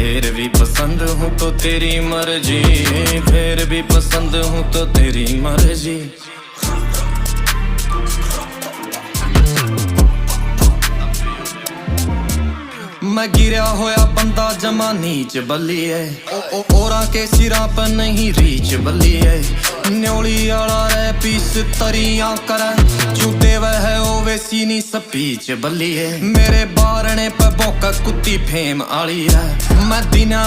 फिर भी पसंद हूँ तो तेरी मर्जी, फिर भी पसंद हूँ तो तेरी मर्जी। मैं गिरा होया बंदा जमा नीच बल्लीए, ओरा के सिरा पर नहीं रीच बल्लीए। न्योली आला रे पीस तरियां करे, जूते वह ओवे सीनी स्पीच बल्लीए। मेरे बारने पे भौंका कुत्ती फेम आली है, मैं दिना